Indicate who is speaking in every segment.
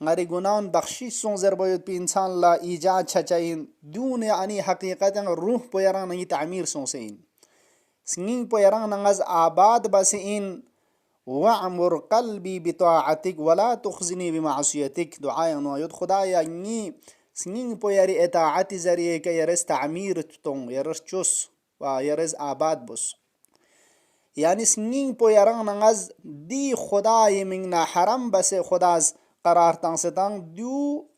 Speaker 1: ngari gunaun bakhshis song zerboyot pi insan la ijad chachain dune ani haqiqatan ruh poyarang nangi ta'mir song sein singing poyarang nangaz abad basin wa'mur qalbi bi ta'atik wa la tukhzini bi ma'siyatik du'a no yod khudaya ni singing poyari ita'ati zariye ka yares ta'mir tutong yares chus wa yares abad bus yani singing poyarang nangaz di khudaya mingna haram base khudaz قرار تان ستان دو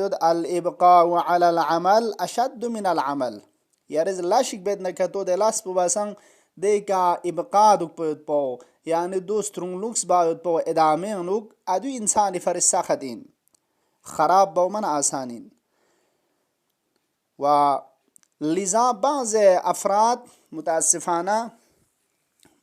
Speaker 1: yod al ibqa wa ala al amal ashad min al amal yarez lashik bed na kato de las pubasang de ka ibqa duk po yani do strung looks ba po edame nuk adu insan far sakhadin kharab ba man asanin ولذا بعض افراد متاسفانه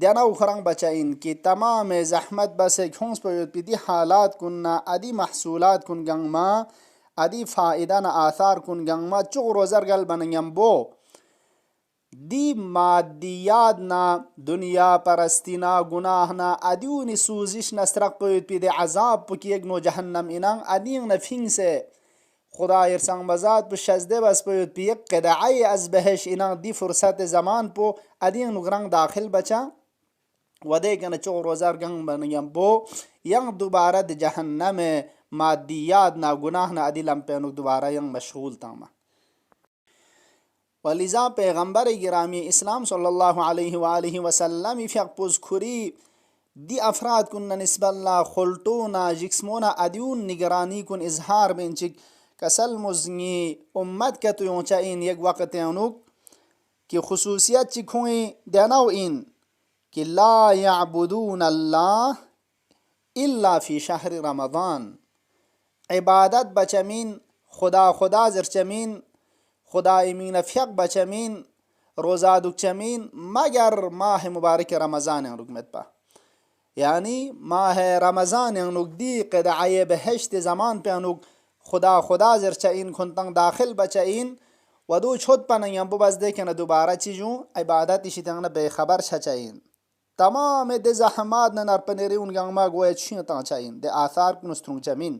Speaker 1: دیانا خرنگ بچاین کی تمام زحمت بس خونس پیود پی دی حالات کننا ادی محصولات کن گنگ ما ادی فائدہ نا آثار کن گنگ ما چغ روزر گل بنیم بو دی مادیات نا دنیا پرستینا گناه نا ادیونی سوزش نسترق پیود پی دی عذاب پکی اگنو جهنم اینان ادیون نفینگ سے خدا ارسان بزاد پو شزده بس پیود پی یک قدعی از بهش اینان دی فرصت زمان پو ادیون نگرنگ داخل بچا و دیگه چغ روزار گنگ بنیم بو ینگ دوباره دی جهنم مادیات نا گناه نا ادی لمپینو دوباره ینگ مشغول تاما ولذا پیغمبر گرامی اسلام صلی الله علیه و آله و سلم فیق پوزکوری دی افراد کن نسبت لا خلطونا جسمونا ادیون نگرانی کن اظهار بینچک کسل مزنی امت کتو یونچا این یک وقت یونوک کی خصوصیت چک ہوئی دیناو این کہ لا یعبدون اللہ الا فی شهر رمضان عبادت بچمین خدا زرچمین خدا امین فیق بچمین روزا دکچمین مگر ماہ مبارک رمضان رکمت پا یعنی ماہ رمضان انوک دی قدعی بهشت زمان پہ انوک خدا زرچین کنتنگ داخل بچین و دو چھت پا نیم بو بس دیکھنا دوبارہ چیزوں عبادت اسی تنگنا بے خبر چھچین تمام دے زحمات نر پنیری ان گنگ ما گویا چین تنگ چین دے آثار کنسترون چمین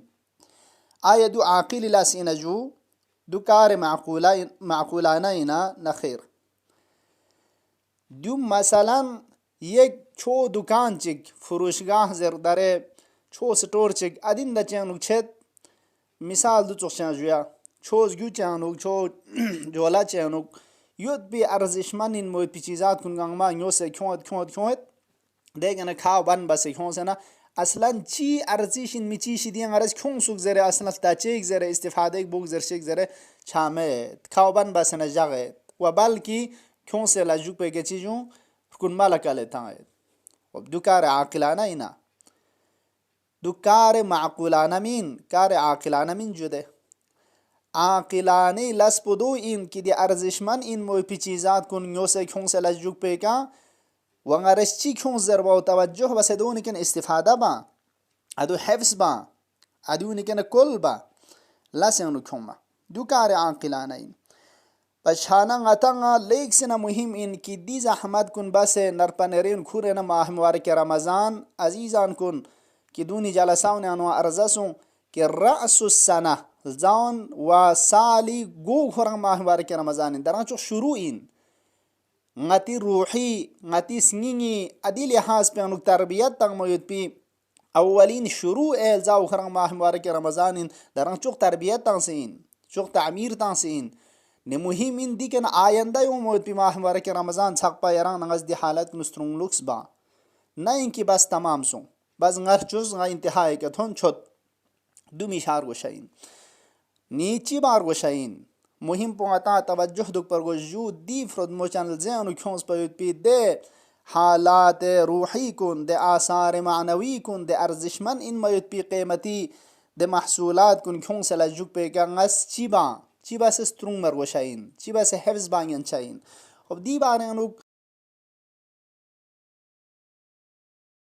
Speaker 1: آیا دو عاقل لاسین جو دو کار معقولانه اینا نخیر دو مثلا یک چو دکان چک فروشگاه زر داره چو سٹور چک ادین دا چانوک چھت مثال دو چوک چان جویا چوز گیو چانوک چو جولا چانوک یود بی ارزشمن این موید پی چیزات کن گنگ ما یو سے کیونت دیگه کھاو بن بس کیون سے نا اصلا چی ارزشین می چی شدین غرض کیون سوک زره اصلا تا چیک زره استفاده بوک زرشک زره چامت کاوبن بس نجاغت و بلکی کیون سے لجوک پہ کے چیزوں کن مالک لیتا ہے دو کار عاقلانه اینا دو کار معقولانه مین کار عاقلانه مین جده عاقلانه لسپ دو این کی دی ارزشمن این موی پی چیزات کن یو سے کیون سے لجوک پہ کا وانگارش چی کیون ضربه و توجه بس دونی کن استفاده با ادو حفظ با ادونی کن کل با لسنو کیون دو کار عاقلانه این پشانا غتنگا لیک سنا مهم این کی دی زحمت کن بس نرپنرین کورنا ماه مبارک رمضان عزیزان کن کی دونی جلساون انو ارزسون کی رأس السنه زان و سالی گو خورن ماه مبارک رمضان دران چو شروع N ngati ruhi ngati sngingi adi lihaz pe anuk tarbiyat tang moyut pi awalin shuru el zaw kharang mah mubarak ramazanin darang chuk tarbiyat tang sin chuk ta'mir tang sin ne muhim in diken ayanda yom moyut pi mah mubarak ramazan chak pa yarang nangas di halat nustrung lux ba na inki bas tamam sun bas ngar chuz nga intihai ke thon chot dumi shar go shayin nichi bar go shayin مهم پونتا توجه دک پر گوجو دی فرد مو channel زینو کھونس پیود پی دے حالات روحی کن دے آثار معنوی کن دے ارزشمن ان میود پی قیمتی دے محصولات کن کھونس لجوک پی کنگس چی با سے سترون مرگو شاین چی با سے حفظ بانین چاین خب دی بارے انوک